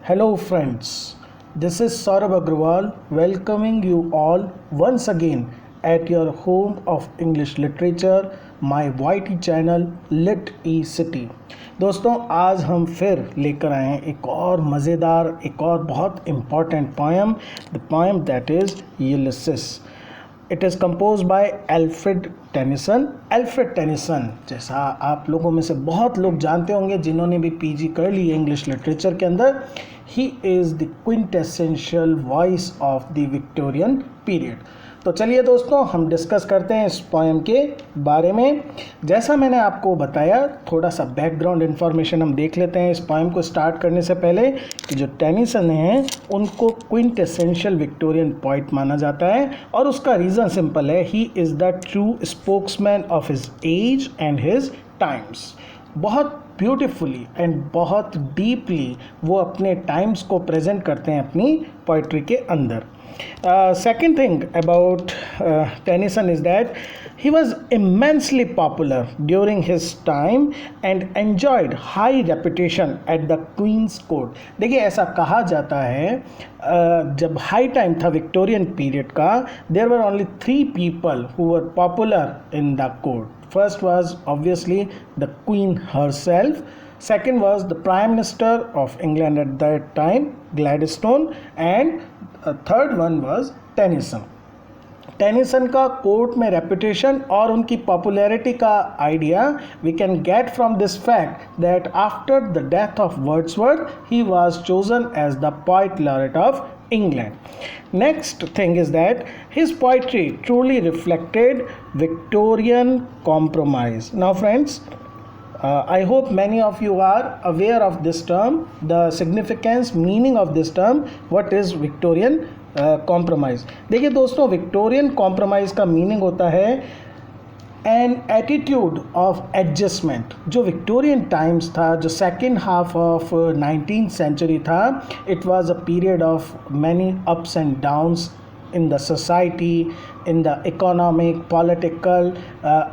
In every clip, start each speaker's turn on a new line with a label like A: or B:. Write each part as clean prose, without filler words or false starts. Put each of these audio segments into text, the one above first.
A: Hello, friends. This is Saurabh Agrawal welcoming you all once again at your home of English literature, my YT channel Lit E City. दोस्तों आज हम फिर लेकर आए हैं एक और मज़ेदार एक और बहुत important poem the poem that is Ulysses. It is compose bye Alfred Tennyson. Alfred Tennyson जैसा आप लोगों में से बहुत लोग जानते होंगे जिन्होंने भी पीजी कर ली है इंग्लिश लिटरेचर के अंदर. ही is the quintessential voice of the Victorian period. तो चलिए दोस्तों हम डिस्कस करते हैं इस पोएम के बारे में. जैसा मैंने आपको बताया थोड़ा सा बैकग्राउंड इन्फॉर्मेशन हम देख लेते हैं इस पोएम को स्टार्ट करने से पहले कि जो टेनिसन हैं उनको क्विंटेसेंशियल विक्टोरियन पोइट माना जाता है और उसका रीज़न सिंपल है. ही is the true spokesman of his age and his times. बहुत ब्यूटिफुली एंड बहुत डीपली वो अपने टाइम्स को प्रेजेंट करते हैं अपनी पोइट्री के अंदर. Second thing about Tennyson is that he was immensely popular during his time and enjoyed high reputation at the Queen's Court. देखिए ऐसा कहा जाता है जब हाई टाइम था विक्टोरियन पीरियड का, there were only 3 people who were popular in the court. First was obviously the Queen herself. Second was the Prime Minister of England at that time, Gladstone, and third one was Tennyson. Tennyson का court में reputation और उनकी popularity का idea we can get from this fact that after the death of Wordsworth he was chosen as the poet laureate of England. Next thing is that his poetry truly reflected Victorian compromise. Now friends, I hope many of you are aware of this term, the significance, meaning of this term. What is Victorian compromise? देखिए दोस्तों, Victorian compromise का meaning होता है an attitude of adjustment. जो Victorian times था, जो second half of 19th century था, it was a period of many ups and downs in the society, in the economic, political,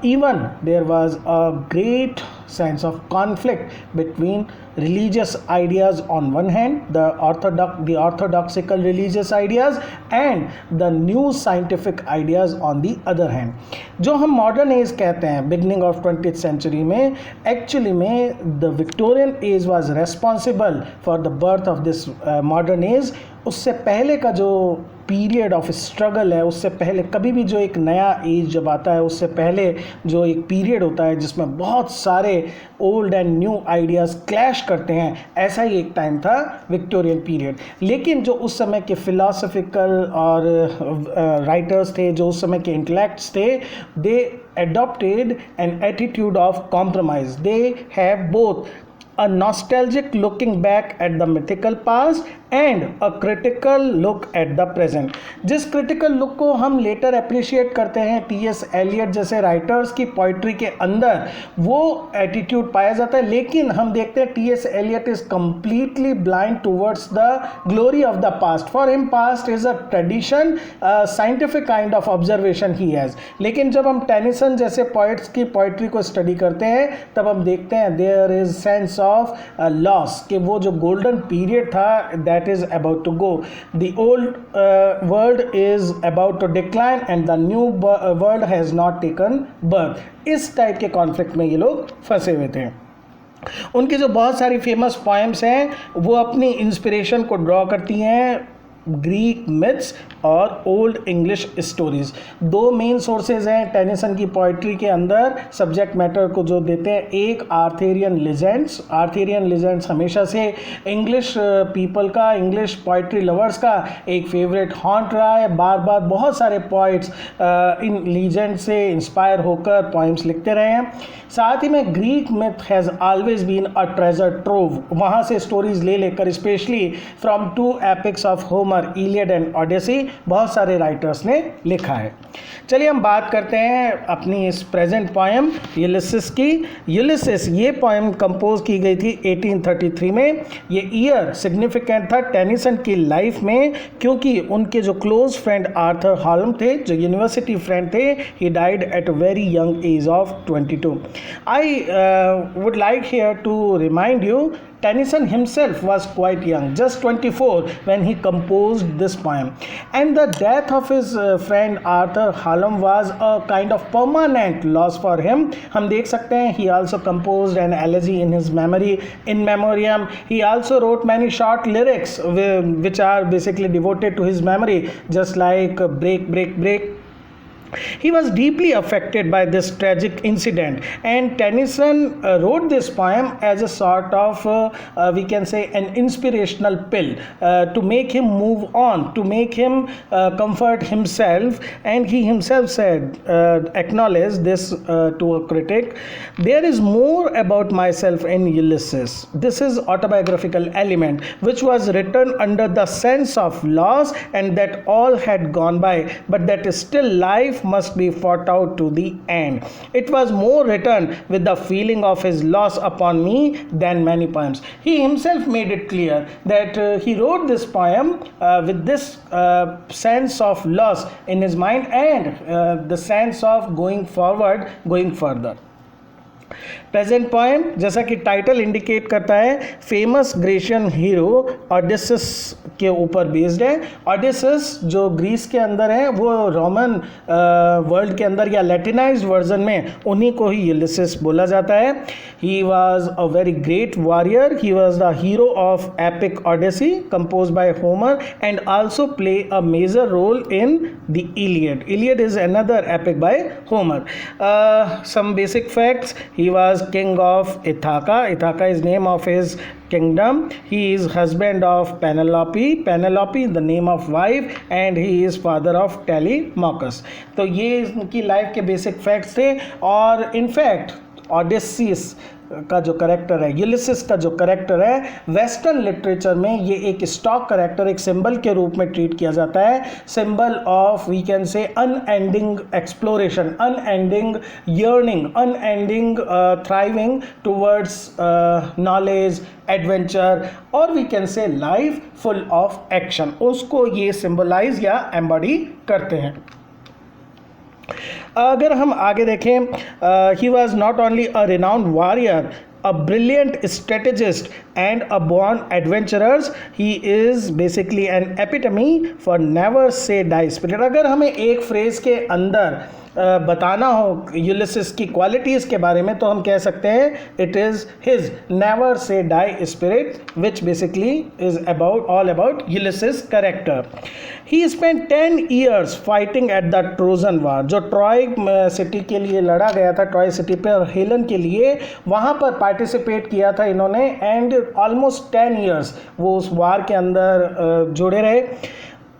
A: even there was a great sense of conflict between religious ideas on one hand, the orthodoxical religious ideas, and the new scientific ideas on the other hand. जो हम modern age कहते हैं beginning of 20th century में, actually में the Victorian age was responsible for the birth of this modern age. उससे पहले का जो पीरियड ऑफ स्ट्रगल है, उससे पहले कभी भी जो एक नया एज जब आता है उससे पहले जो एक पीरियड होता है जिसमें बहुत सारे old and new ideas clash करते हैं, ऐसा ही एक टाइम था विक्टोरियन पीरियड. लेकिन जो उस समय के फिलोसफिकल और राइटर्स थे, जो उस समय के इंटेलेक्ट्स थे, दे adopted an attitude of compromise. They have both a nostalgic looking back at the mythical past and a critical look at the present. जिस critical look को हम later appreciate करते हैं T.S. Eliot जैसे राइटर्स की poetry के अंदर, वो एटीट्यूड पाया जाता है. लेकिन हम देखते हैं T.S. Eliot is completely blind towards the glory of the past. For him past is a tradition, a scientific kind of observation he has. लेकिन जब हम टेनिसन जैसे पोइट्स की पोइट्री को स्टडी करते हैं तब हम देखते हैं there is sense of loss, कि वो जो गोल्डन पीरियड था that is about to go. The old world is about to decline and the new world has not taken birth. इस टाइप के कॉन्फ्लिक्ट में ये लोग फंसे हुए थे. उनकी जो बहुत सारी फेमस पोएम्स हैं वो अपनी इंस्पिरेशन को ड्रॉ करती हैं ग्रीक मिथ्स और old English stories. 2 main sources हैं टेनिसन की पोइट्री के अंदर सब्जेक्ट मैटर को जो देते हैं. एक आर्थेरियन लिजेंड्स. आर्थेरियन लिजेंड्स हमेशा से इंग्लिश पीपल का, इंग्लिश पोइट्री लवर्स का एक फेवरेट हॉन्ट रहा है. बार बार बहुत सारे पोइट्स इन लीजेंड से इंस्पायर होकर पोइम्स लिखते रहे हैं. साथ ही में Greek myth has always been a treasure trove. वहाँ से स्टोरीज ले लेकर specially from 2 epics of Homer, Iliad and Odyssey, बहुत सारे राइटर्स ने लिखा है. चलिए हम बात करते हैं अपनी इस प्रेजेंट पोएम यूलिसिस की. यूलिसिस ये पोएम कंपोज की गई थी 1833 में. ये ईयर सिग्निफिकेंट था टेनिसन की लाइफ में क्योंकि उनके जो क्लोज फ्रेंड आर्थर हॉलम थे, जो यूनिवर्सिटी फ्रेंड थे, he died at a very young age of 22. I would like here to remind you Tennyson himself was quite young, just 24, when he composed this poem. And the death of his friend Arthur Hallam was a kind of permanent loss for him. हम देख सकते हैं, he also composed an elegy in his memory, in memoriam. He also wrote many short lyrics which are basically devoted to his memory, just like Break, Break, Break. He was deeply affected by this tragic incident, and Tennyson wrote this poem as a sort of, we can say, an inspirational pill to make him move on, to make him comfort himself. And he himself said, acknowledged this to a critic, there is more about myself in Ulysses. This is autobiographical element which was written under the sense of loss and that all had gone by, but that still life must be fought out to the end. It was more written with the feeling of his loss upon me than many poems. He himself made it clear that he wrote this poem with this sense of loss in his mind and the sense of going forward, going further. Present poem, जैसा कि title indicate करता है, famous Grecian hero ऑडिसस के ऊपर based है. ऑडिसस जो Greece के अंदर है, वो रोमन वर्ल्ड के अंदर या लैटिनाइज्ड वर्जन में उन्हीं को ही यूलिसिस बोला जाता है. He was a very great warrior. He was the hero of epic Odyssey compose by Homer and also play a major role in the Iliad. Iliad is another epic by Homer. Some basic facts. He was king of Ithaca. Ithaca is name of his kingdom. He is husband of Penelope. Penelope the name of wife, and he is father of Telemachus. तो ये इनकी life के basic facts थे. और in fact ऑडिसीस का जो character है, Ulysses का जो करेक्टर है, वेस्टर्न लिटरेचर में ये एक स्टॉक करेक्टर, एक सिंबल के रूप में ट्रीट किया जाता है. Symbol of, we can say, unending exploration, unending yearning, unending thriving towards knowledge, adventure, और we can say life full of action. उसको ये सिंबलाइज या एम्बॉडी करते हैं. अगर हम आगे देखें, he was not only a renowned warrior, a brilliant strategist and a born adventurer. He is basically an epitome for never say die spirit. अगर हमें एक फ्रेज के अंदर बताना हो यूलिसिस की क्वालिटीज़ के बारे में, तो हम कह सकते हैं it is his never say die spirit, which basically is about all about Ulysses character. He spend 10 years fighting at the Trojan war. जो ट्रॉय सिटी के लिए लड़ा गया था, ट्रॉय सिटी पे, और हेलन के लिए, वहाँ पर पार्टिसिपेट किया था इन्होंने. एंड ऑलमोस्ट 10 years वो उस वार के अंदर जुड़े रहे.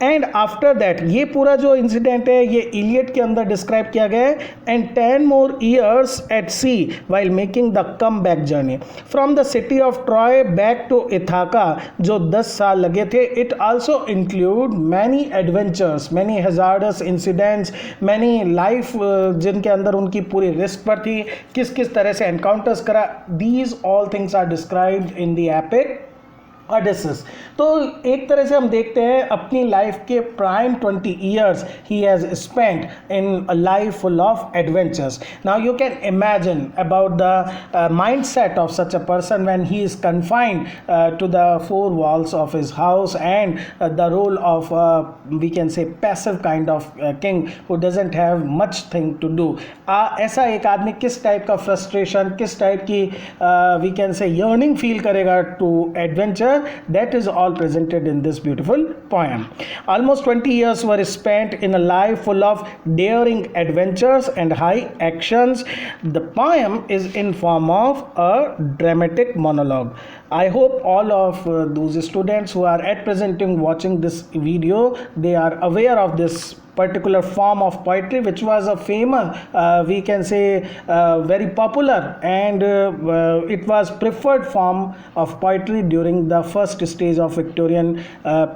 A: एंड आफ्टर दैट, ये पूरा जो इंसिडेंट है ये इलियड के अंदर डिस्क्राइब किया गया है. And 10 more years at sea while making the come back journey from the city of Troy back to Ithaca, जो 10 साल लगे थे. It also include many adventures, many hazardous incidents, many life जिनके अंदर उनकी पूरी रिस्क पर थी, किस किस तरह से एनकाउंटर्स करा. These all things are described in the epic Odysseys. तो एक तरह से हम देखते हैं अपनी लाइफ के prime 20 years he has spent in a life full of adventures. Now you can imagine about the mindset of such a person when he is confined to the 4 walls of his house and the role of, we can say, passive kind of king who doesn't have much thing to do. ऐसा एक आदमी किस type का frustration, किस type की we can say yearning feel करेगा to adventure. That is all presented in this beautiful poem. Almost 20 years were spent in a life full of daring adventures and high actions. The poem is in form of a dramatic monologue. I hope all of those students who are at present watching this video, they are aware of this particular form of poetry, which was a famous, we can say, very popular, and it was preferred form of poetry during the first stage of Victorian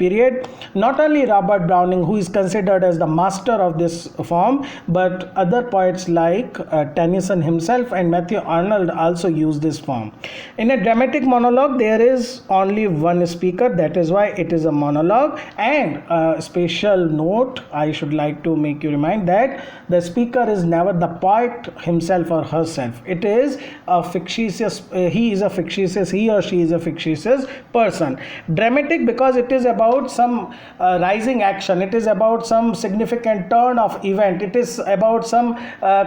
A: period. Not only Robert Browning, who is considered as the master of this form, but other poets like Tennyson himself and Matthew Arnold also use this form. In a dramatic monologue, there is only one speaker. That is why it is a monologue. And a special note I should should like to make you remind that the speaker is never the poet himself or herself. It is a fictitious, he or she is a fictitious person. Dramatic because it is about some rising action, it is about some significant turn of event, it is about some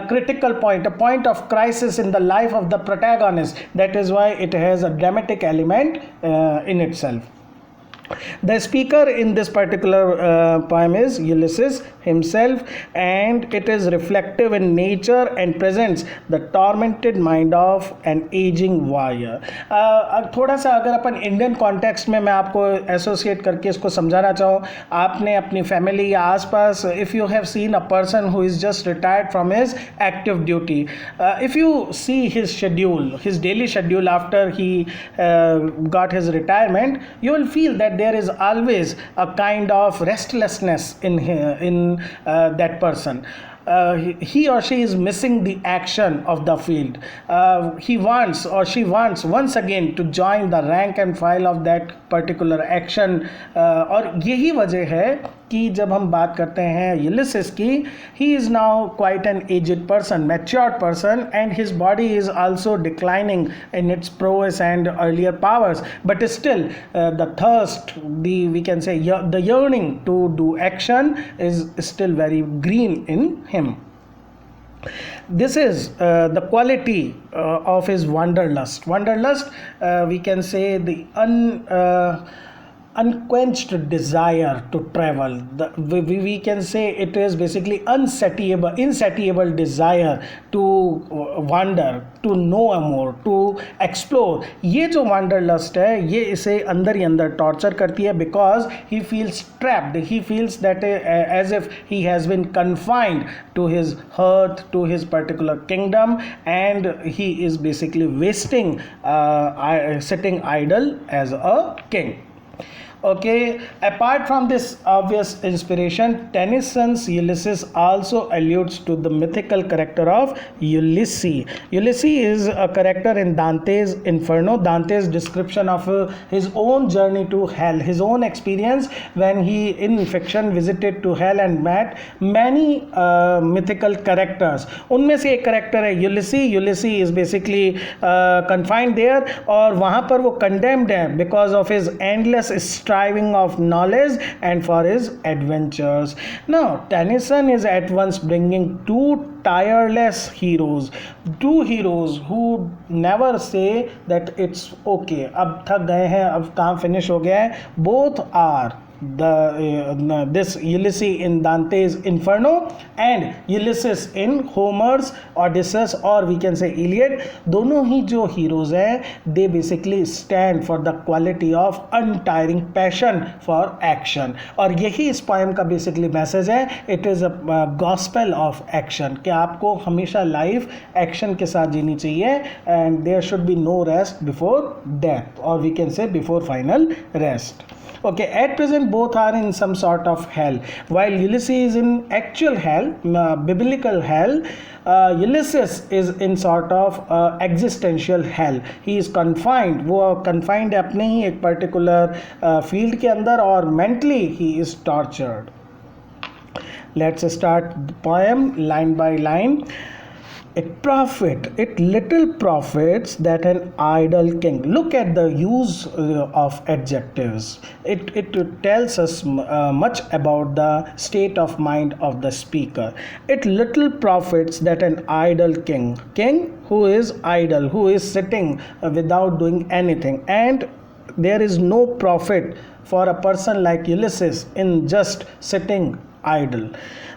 A: critical point, a point of crisis in the life of the protagonist. That is why it has a dramatic element in itself. The speaker in this particular poem is Ulysses himself, and it is reflective in nature and presents the tormented mind of an aging warrior. थोड़ा सा अगर अपन Indian context में मैं आपको associate करके इसको समझाना चाहूँ, आपने अपनी फैमिली या आसपास, if you have seen a person who is just retired from his active duty, if you see his schedule, his daily schedule after he got his retirement, you will feel that there is always a kind of restlessness in that person. He or she is missing the action of the field. He wants or she wants once again to join the rank and file of that particular action. और यही वजह है कि जब हम बात करते हैं यूलिसिस की, he is now quite an aged person, matured person, and his body is also declining in its prowess and earlier powers. But still, the thirst, we can say the yearning to do action is still very green in him. This is the quality of his wanderlust. Wanderlust, we can say the unquenched desire to travel. We can say it is basically insatiable desire to wander, to know more, to explore. ये जो wanderlust है, ये इसे अंदर ही अंदर torture करती है, because he feels trapped. He feels that as if he has been confined to his hearth, to his particular kingdom, and he is basically wasting, sitting idle as a king. Okay, apart from this obvious inspiration, Tennyson's Ulysses also alludes to the mythical character of Ulysses. Ulysses is a character in Dante's Inferno, Dante's description of his own journey to hell, his own experience when he in fiction visited to hell and met many mythical characters. उनमें से एक character है Ulysses. Ulysses is basically confined there, और वहाँ पर वो condemned है because of his endless striving of knowledge and for his adventures. Now, Tennyson is at once bringing two tireless heroes, two heroes who never say that it's okay, अब थक गए हैं, अब काम फिनिश हो गया है. Both are this Ulysses in Dante's Inferno and Ulysses in Homer's Odysseus, or we can say Iliad. दोनों ही जो heroes हैं, they basically stand for the quality of untiring passion for action. और यही इस poem का basically message है. It is a gospel of action, कि आपको हमेशा life action के साथ जीनी चाहिए, and there should be no rest before death, or we can say before final rest. Okay, at present both are in some sort of hell. While Ulysses is in actual hell, biblical hell, Ulysses is in sort of existential hell. He is confined, वो confined है अपने ही एक particular field के अंदर, और mentally he is tortured. Let's start the poem line by line. It little profits that an idle king. Look at the use of adjectives. It tells us much about the state of mind of the speaker. It little profits that an idle king who is idle, who is sitting without doing anything, and there is no profit for a person like Ulysses in just sitting idle.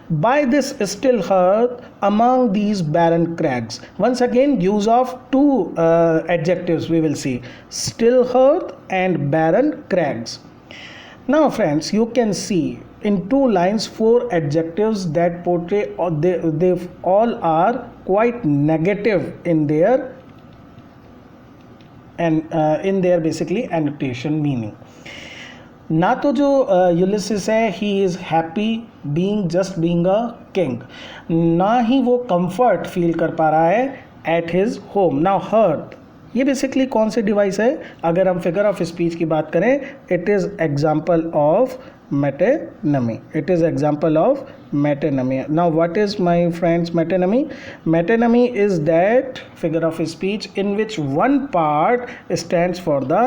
A: By this still hearth among these barren crags. Once again, use of two adjectives we will see: still hearth and barren crags. Now friends, you can see in two lines four adjectives that portray, they all are quite negative in their basically annotation meaning. ना तो जो Ulysses है he is happy being a king, ना ही वो comfort feel कर पा रहा है at his home. Now hearth, ये बेसिकली कौन सी डिवाइस है? अगर हम फिगर ऑफ स्पीच की बात करें, it is example of metonymy. It is example of metonymy. Now what is, my friends, metonymy? Metonymy is that figure of speech in which one part stands for the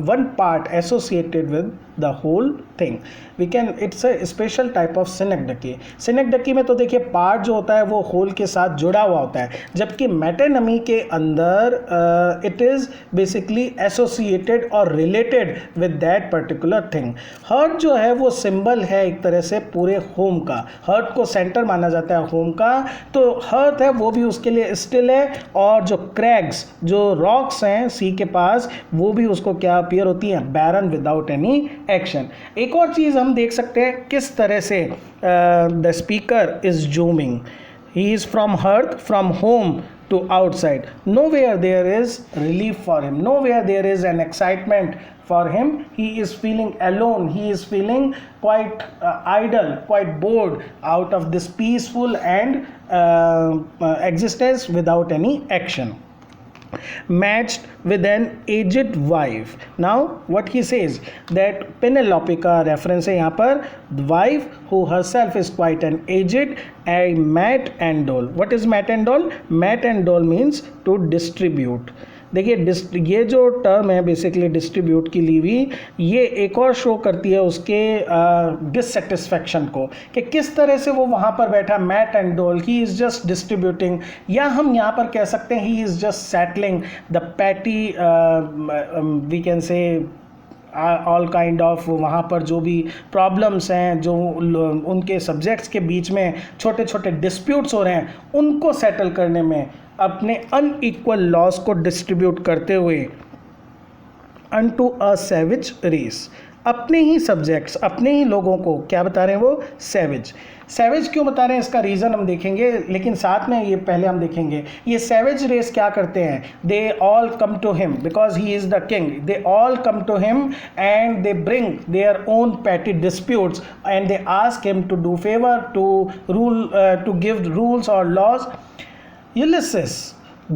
A: one part associated with the whole thing. We can, it's a special type of synecdoche. synecdoche में तो देखिए part जो होता है वो whole के साथ जुड़ा हुआ होता है, जबकि मेटेनमी के अंदर इट इज़ बेसिकली एसोसिएटेड और related with that particular thing. Hurt जो है वो सिंबल है एक तरह से पूरे होम का. हर्ट को सेंटर माना जाता है होम का, तो हर्ट है वो भी उसके लिए स्टिल है, और जो क्रैग्स, जो रॉक्स हैं सी के पास, वो भी उसको क्या अपीयर होती हैं? बैरन विदाउट एनी एक्शन. एक और चीज़ हम देख सकते हैं किस तरह से the speaker is zooming. He is from hearth, from home to outside. Nowhere there is relief for him. Nowhere there is an excitement for him. He is feeling alone. He is feeling quite idle, quite bored out of this peaceful and existence without any action. Matched with an aged wife. Now what he says that Penelope का reference है यहाँ पर, wife who herself is quite an aged, and mat and dole. What is mat and dole? Mat and dole means to distribute. देखिए ये जो term है basically distribute की ली हुई, ये एक और शो करती है उसके डिससेटिस्फैक्शन को, कि किस तरह से वो वहाँ पर बैठा मैट एंड डोल, ही इज़ जस्ट डिस्ट्रीब्यूटिंग, या हम यहाँ पर कह सकते हैं he is just settling the petty, we can say all kind of, वहाँ पर जो भी प्रॉब्लम्स हैं, जो उनके सब्जेक्ट्स के बीच में छोटे छोटे डिस्प्यूट्स हो रहे हैं, उनको सेटल करने में अपने अनइक्वल लॉस को डिस्ट्रीब्यूट करते हुए अनटू अ सैविज रेस. अपने ही सब्जेक्ट्स, अपने ही लोगों को क्या बता रहे हैं वो? सैविज. सैविज क्यों बता रहे हैं इसका रीज़न हम देखेंगे, लेकिन साथ में ये पहले हम देखेंगे ये सैविज रेस क्या करते हैं. They all come to him because he is the king. They all come to him and they bring their own petty disputes and they ask him to do favour, to rule, to give rules और laws. Ulysses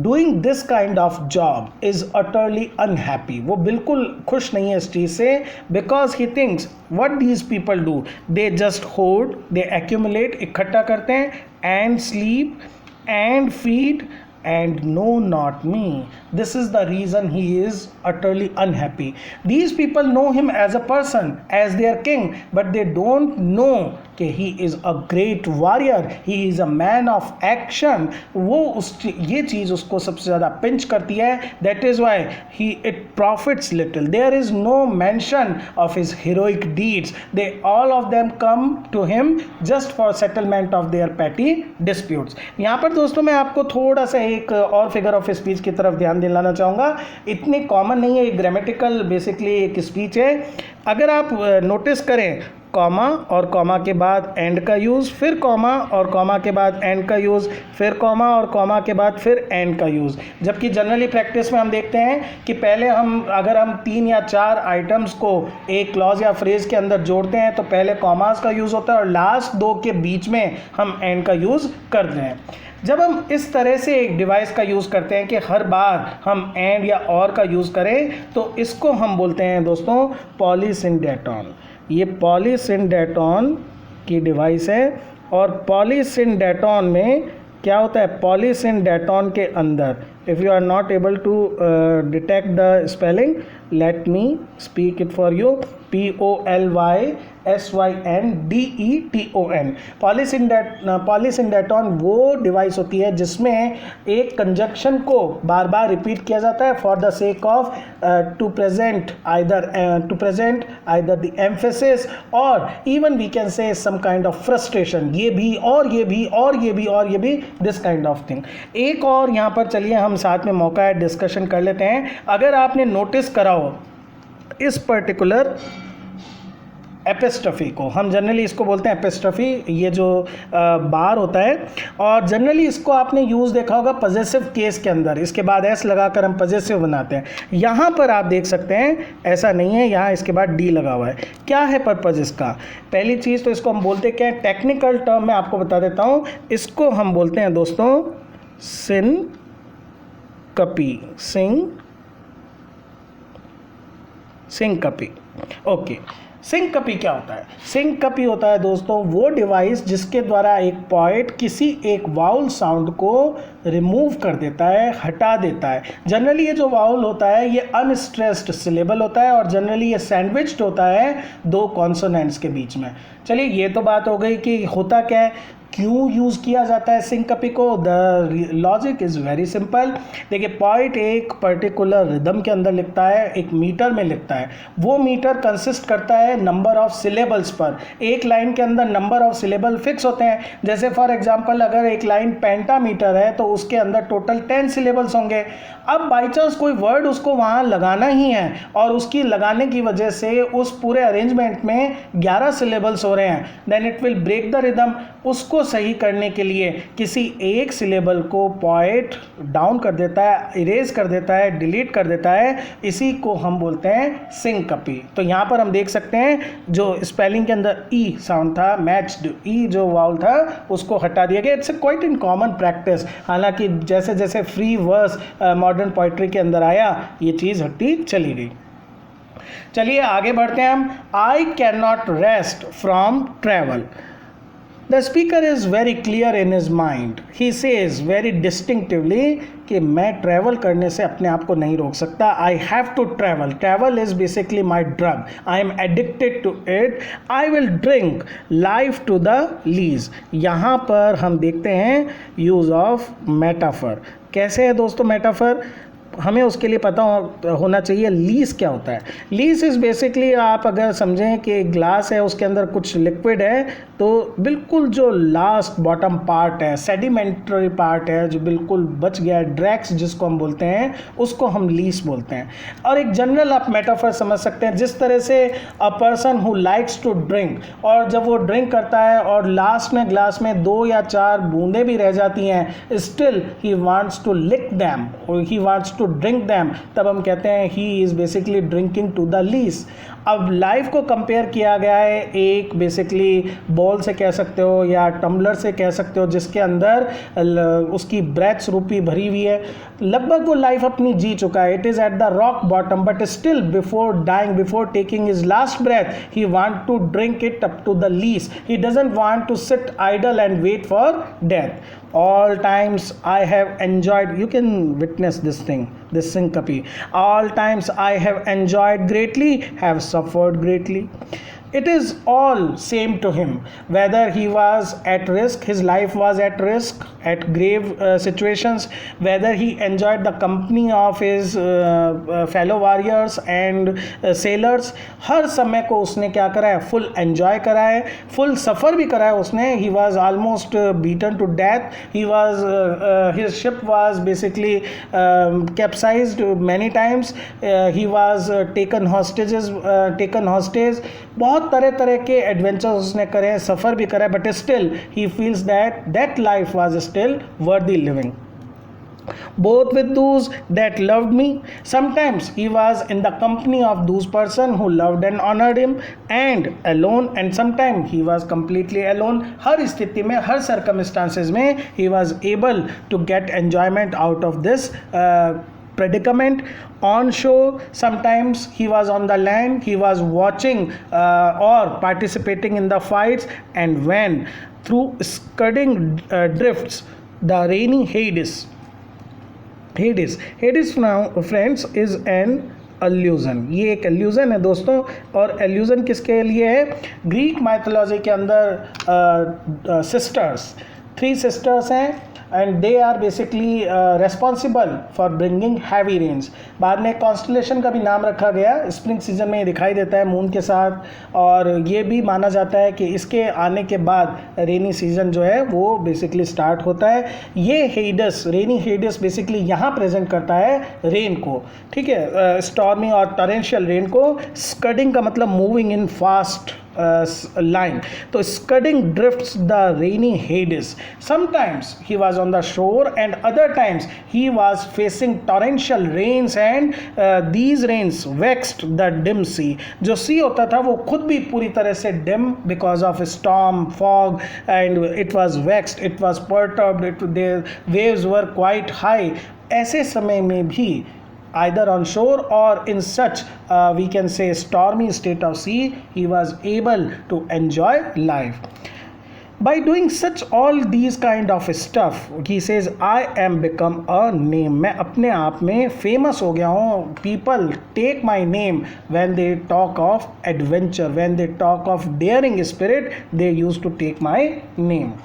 A: doing this kind of job is utterly unhappy. वो बिल्कुल खुश नहीं है इस चीज़ से, because he thinks what these people do, they just hoard, they accumulate, इकट्ठा करते हैं, and sleep and feed and no, not me. This is the reason he is utterly unhappy. These people know him as a person, as their king, but they don't know कि he is a great warrior, he is a man of action. वो ये चीज़ उसको सबसे ज़्यादा pinch करती है. That is why it profits little. There is no mention of his heroic deeds. They all of them come to him just for settlement of their petty disputes. यहाँ पर दोस्तों मैं आपको थोड़ा सा एक और फिगर ऑफ स्पीच की तरफ ध्यान दिलाना चाहूँगा. इतनी कॉमन नहीं है, ग्रामेटिकल बेसिकली एक स्पीच है. अगर आप नोटिस करें, कॉमा और कॉमा के बाद एंड का यूज़, फिर कॉमा और कॉमा के बाद एंड का यूज़, फिर कॉमा और कॉमा के बाद फिर एंड का यूज़. जबकि जनरली प्रैक्टिस में हम देखते हैं कि पहले अगर हम 3 या 4 आइटम्स को एक क्लॉज या फ्रेज के अंदर जोड़ते हैं तो पहले कॉमास का यूज़ होता है और लास्ट 2 के बीच में हम एंड का यूज़ करते हैं. जब हम इस तरह से एक डिवाइस का यूज़ करते हैं कि हर बार हम एंड या और का यूज़ करें, तो इसको हम बोलते हैं दोस्तों पॉलीसिंडेटॉन. ये पॉलीसिंडेटॉन की डिवाइस है. और पॉलीसिंडेटॉन में क्या होता है? पॉलीसिंडेटॉन के अंदर, if you are not able to detect the spelling, let me speak it for you. POLYSYNDETON. Polysyndeton वो डिवाइस होती है जिसमें एक कंजक्शन को बार बार रिपीट किया जाता है for the sake of to present either the emphasis or even we can say some kind of frustration. ये भी और ये भी और ये भी और ये भी, दिस काइंड ऑफ थिंग. एक और यहाँ पर चलिए हम साथ में मौका है डिस्कशन कर लेते हैं. अगर आपने नोटिस करा हो इस पर्टिकुलर एपिस्ट्रफी को, हम जनरली इसको बोलते हैं एपिस्ट्रफी, ये जो बार होता है, और जनरली इसको आपने यूज़ देखा होगा पजेसिव केस के अंदर. इसके बाद एस लगाकर हम पजेसिव बनाते हैं. यहाँ पर आप देख सकते हैं ऐसा नहीं है, यहाँ इसके बाद डी लगा हुआ है. क्या है पर्पज़ इसका? पहली चीज़ तो इसको हम बोलते क्या है, टेक्निकल टर्म मैं आपको बता देता हूँ. इसको हम बोलते हैं दोस्तों कपी, सिंकपी। ओके, सिंकपी क्या होता है? सिंकपी होता है दोस्तों वो डिवाइस जिसके द्वारा एक पोएट किसी एक वाउल साउंड को रिमूव कर देता है, हटा देता है। जनरली ये जो वाउल होता है ये अनस्ट्रेस्ड सिलेबल होता है और जनरली ये सैंडविच्ड होता है दो कॉन्सोनेंट्स के बीच में। चलिए ये तो बात हो गई कि होता क्या है, क्यों यूज़ किया जाता है सिंकपी को। The logic is very simple. देखिए पोएट एक पर्टिकुलर रिदम के अंदर लिखता है, एक मीटर में लिखता है। वो मीटर कंसिस्ट करता है नंबर ऑफ सिलेबल्स पर। एक लाइन के अंदर नंबर ऑफ सिलेबल फिक्स होते हैं। जैसे फॉर एग्जांपल अगर एक लाइन पेंटामीटर है तो उसके अंदर टोटल 10 सिलेबल्स होंगे। अब बाई चांस कोई वर्ड उसको वहाँ लगाना ही है और उसकी लगाने की वजह से उस पूरे अरेंजमेंट में 11 सिलेबल्स हो रहे हैं, then it will break the rhythm. उसको सही करने के लिए किसी एक सिलेबल को पोएट डाउन कर देता है, इरेज कर देता है, डिलीट कर देता है। इसी को हम बोलते हैं सिंकपी। तो यहाँ पर हम देख सकते हैं जो स्पेलिंग के अंदर ई साउंड था, मैच्ड ई जो वाउल था उसको हटा दिया गया। It's quite in common practice. हालांकि जैसे जैसे फ्री वर्स मॉडर्न पोइट्री के अंदर आया ये चीज़ हटती चली गई। चलिए आगे बढ़ते हैं हम। I can not rest from travel. The speaker is very clear in his mind. He says very distinctively कि मैं ट्रैवल करने से अपने आप को नहीं रोक सकता। I have to travel. Travel is basically my drug. I am addicted to it. I will drink life to the lees. यहाँ पर हम देखते हैं use of metaphor। कैसे है दोस्तों मेटाफर? हमें उसके लिए पता होना चाहिए लीस क्या होता है। लीस इज़ बेसिकली आप अगर समझें कि एक ग्लास है उसके अंदर कुछ लिक्विड है तो बिल्कुल जो लास्ट बॉटम पार्ट है, सेडिमेंट्री पार्ट है जो बिल्कुल बच गया है, ड्रैक्स जिसको हम बोलते हैं, उसको हम लीस बोलते हैं। और एक जनरल आप मेटाफर समझ सकते हैं जिस तरह से a person who likes to drink, और जब वो ड्रिंक करता है और लास्ट में ग्लास में 2 या 4 बूंदें भी रह जाती हैं, still he wants to lick them और he wants to drink them, तब हम कहते हैं he is basically drinking to the lees. अब लाइफ को कंपेयर किया गया है एक बेसिकली बॉल से कह सकते हो या टम्बलर से कह सकते हो जिसके अंदर उसकी ब्रेथ्स रूपी भरी हुई है। लगभग वो लाइफ अपनी जी चुका है। It is at the rock bottom but still before dying, before taking his last breath, he want to drink it up to the lees. He doesn't want to sit idle and wait for death. All times I have enjoyed, you can witness this thing, this syncope. All times I have enjoyed greatly, have suffered greatly. It is all same to him whether he was at risk, his life was at risk, at grave situations, whether he enjoyed the company of his fellow warriors and sailors. हर समय को उसने क्या करा है, full enjoy करा है, full सफ़र भी करा है उसने। he was almost beaten to death, he was his ship was basically capsized many times, he was taken hostage। बहुत तरह तरह के एडवेंचर्स उसने करे हैं, सफ़र भी करा है, but still he feels that life was still वर्दी living. Both with those that loved me, sometimes he was in the company of those person who loved and honored him, and alone, and sometimes he was completely alone। हर स्थिति में, हर circumstances में he was able to get enjoyment out of this predicament। On shore, sometimes he was on the land, he was watching or participating in the fights, and when through scudding drifts the rainy Hades now friends is an illusion. ये एक illusion है दोस्तों, और illusion किसके लिए है? Greek mythology के अंदर सिस्टर्स, 3 सिस्टर्स हैं and they are basically responsible for bringing heavy rains. बाद में कॉन्स्टलेशन का भी नाम रखा गया, स्प्रिंग सीजन में ये दिखाई देता है मून के साथ, और ये भी माना जाता है कि इसके आने के बाद रेनी सीजन जो है वो बेसिकली स्टार्ट होता है। ये हेडस, रेनी हेडस बेसिकली यहाँ प्रेजेंट करता है रेन को, ठीक है, स्टॉर्मी और टॉरेंशियल रेन को। स्कडिंग का मतलब moving in fast line. So scudding drifts the rainy Hades. Sometimes he was on the shore, and other times he was facing torrential rains, and these rains vexed the dim sea. जो sea होता था वो खुद भी पूरी तरह से dim because of storm, fog, and it was vexed, it was perturbed, the waves were quite high. ऐसे समय में भी either on shore or in such we can say stormy state of sea, he was able to enjoy life. By doing such all these kind of stuff, he says, I am become a name. मैं अपने आप में famous हो गया हूँ. People take my name when they talk of adventure, when they talk of daring spirit, they used to take my name.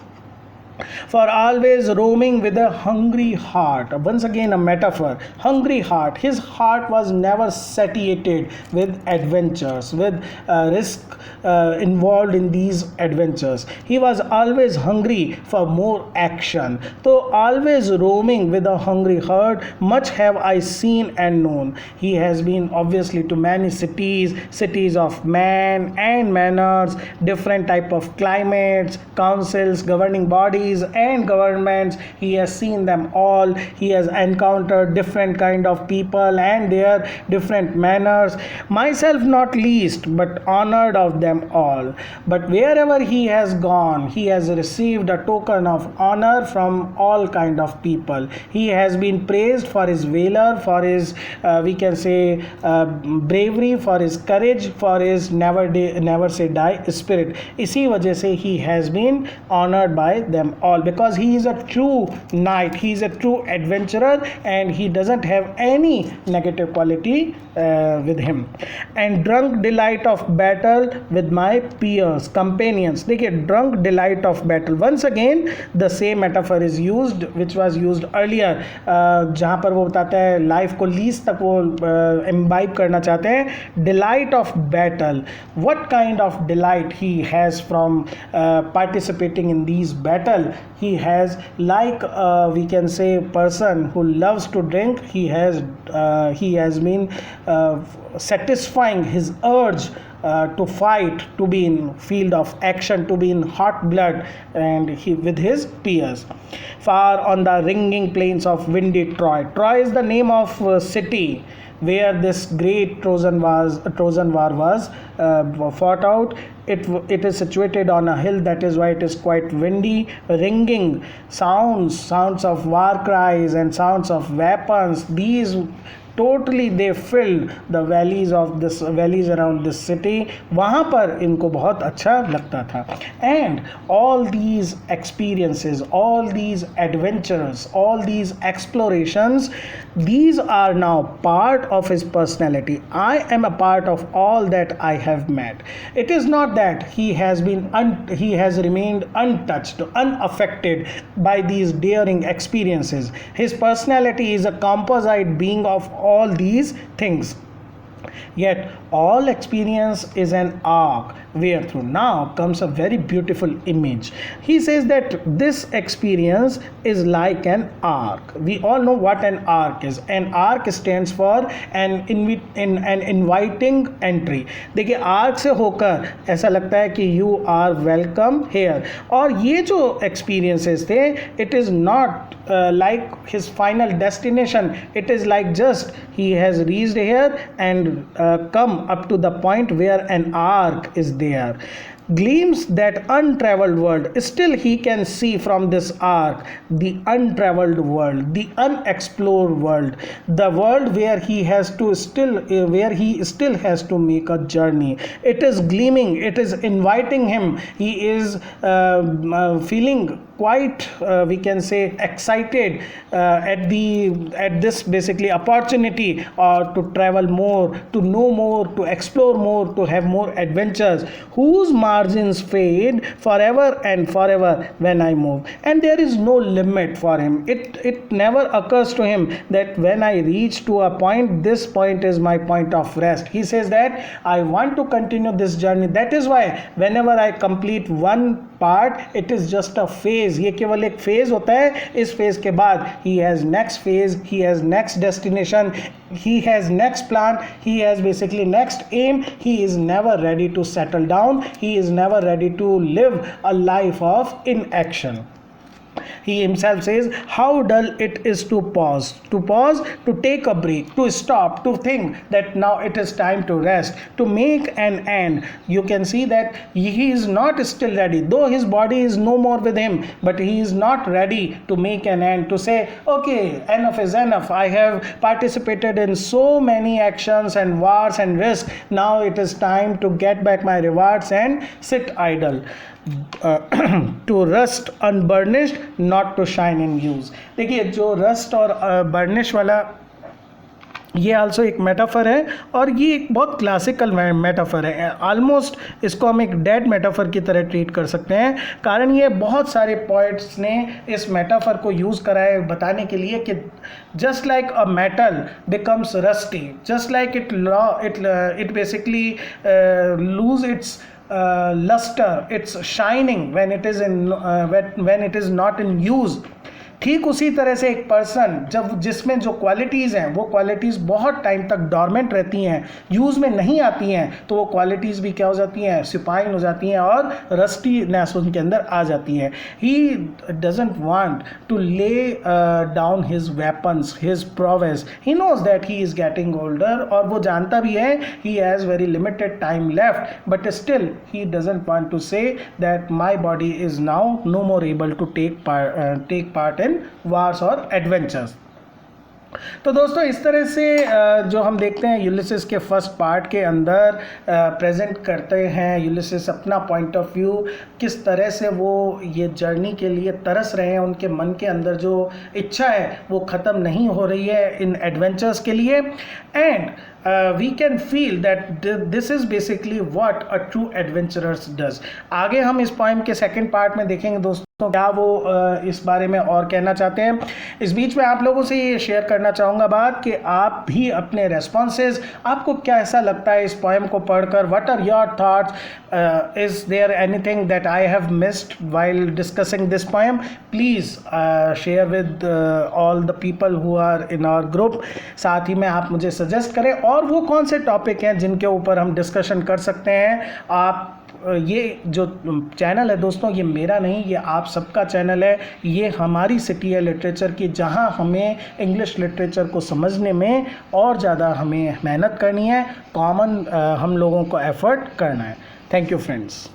A: For always roaming with a hungry heart. Once again, a metaphor. Hungry heart. His heart was never satiated with adventures, with risk involved in these adventures. He was always hungry for more action. So, always roaming with a hungry heart, much have I seen and known. He has been obviously to many cities, cities of man and manners, different type of climates, councils, governing bodies, and governments. He has seen them all. He has encountered different kind of people and their different manners, myself not least, but honored of them all. But wherever he has gone, he has received a token of honor from all kind of people. He has been praised for his valor, for his we can say bravery, for his courage, for his never say die spirit. इसी वजह से he has been honored by them all, because he is a true knight, he is a true adventurer, and he doesn't have any negative quality with him. And drunk delight of battle with my peers, companions. देखिए, drunk delight of battle, once again the same metaphor is used which was used earlier, जहाँ पर वो बताता है life को lease तक वो imbibe करना चाहते हैं. Delight of battle, what kind of delight he has from participating in these battle. He has, like we can say, person who loves to drink. He has been satisfying his urge to fight, to be in field of action, to be in hot blood, and he with his peers. Far on the ringing plains of windy Troy. Troy is the name of city where this great Trojan war was fought out. It is situated on a hill, that is why it is quite windy. Ringing sounds of war cries and sounds of weapons, these totally they filled the valleys around this city. वहाँ पर इनको बहुत अच्छा लगता था. And all these experiences, all these adventures, all these explorations, these are now part of his personality. I am a part of all that I have met. It is not that he has remained untouched, unaffected by these daring experiences. His personality is a composite being of all these things. Yet all experience is an arc, where through now comes a very beautiful image. He says that this experience is like an arc. We all know what an arc is. An arc stands for an inviting entry. देखिए, arc से होकर ऐसा लगता है कि you are welcome here. और ये जो experiences थे, it is not like his final destination. It is like just he has reached here and come up to the point where an arc is there. Gleams that untraveled world. Still he can see from this arc the untraveled world, the unexplored world, the world where he still has to make a journey. It is gleaming, it is inviting him. He is feeling quite we can say excited at this basically opportunity to travel more, to know more, to explore more, to have more adventures, whose margins fade forever and forever when I move. And there is no limit for him. It never occurs to him that when I reach to a point, this point is my point of rest. He says that I want to continue this journey. That is why whenever I complete one part, it is just a phase. ये केवल एक phase होता है. इस phase के बाद he has next phase, he has next destination. he has next plan, he has basically next aim, he is never ready to settle down, he is never ready to live a life of inaction. He himself says how dull it is to pause, to take a break, to stop, to think that now it is time to rest, to make an end. You can see that he is not still ready, though his body is no more with him, but he is not ready to make an end, to say okay, enough is enough, I have participated in so many actions and wars and risks, now it is time to get back my rewards and sit idle. To rust unburnished, not to shine in use. देखिए जो rust और burnish वाला ये also एक metaphor है, और ये एक बहुत क्लासिकल मेटाफर है. ऑलमोस्ट इसको हम एक डेड मेटाफर की तरह ट्रीट कर सकते हैं. कारण ये बहुत सारे पोइट्स ने इस मेटाफर को यूज़ करा है बताने के लिए कि just like a metal becomes rusty, just like it basically lose its luster, its shining when it is in when it is not in use. ठीक उसी तरह से एक पर्सन जब जिसमें जो क्वालिटीज़ हैं वो क्वालिटीज़ बहुत टाइम तक डॉर्मेंट रहती हैं, यूज़ में नहीं आती हैं, तो वो क्वालिटीज़ भी क्या हो जाती हैं, सिपाइन हो जाती हैं और रस्टीनेस उनके अंदर आ जाती है. He doesn't want to lay down his weapons, his prowess. He knows that he is getting older, और वो जानता भी है he has very limited time left, but still he doesn't want to say that my body is now no more able to take part in wars और adventures. तो दोस्तों इस तरह से जो हम देखते हैं यूलिसिस के फर्स्ट पार्ट के अंदर प्रेजेंट करते हैं यूलिसिस अपना पॉइंट ऑफ व्यू, किस तरह से वो ये जर्नी के लिए तरस रहे हैं, उनके मन के अंदर जो इच्छा है वो ख़त्म नहीं हो रही है इन एडवेंचर्स के लिए. And we can feel that this is basically what a true adventurer does. आगे हम इस पोएम के सेकंड पार्ट में देखेंगे दोस्तों क्या वो इस बारे में और कहना चाहते हैं. इस बीच में आप लोगों से ये शेयर करना चाहूँगा बात कि आप भी अपने रेस्पॉन्सेज, आपको क्या ऐसा लगता है इस पोएम को पढ़कर, what are your thoughts, is there anything that I have missed while discussing this poem. Please share with all the people who are in our group. साथ ही में आप मुझे सजेस्ट करें और वो कौन से टॉपिक हैं जिनके ऊपर हम डिस्कशन कर सकते हैं. आप ये जो चैनल है दोस्तों ये मेरा नहीं, ये आप सबका चैनल है. ये हमारी सिटी है लिटरेचर की, जहां हमें इंग्लिश लिटरेचर को समझने में और ज़्यादा हमें मेहनत करनी है, कॉमन हम लोगों को एफर्ट करना है. Thank you friends.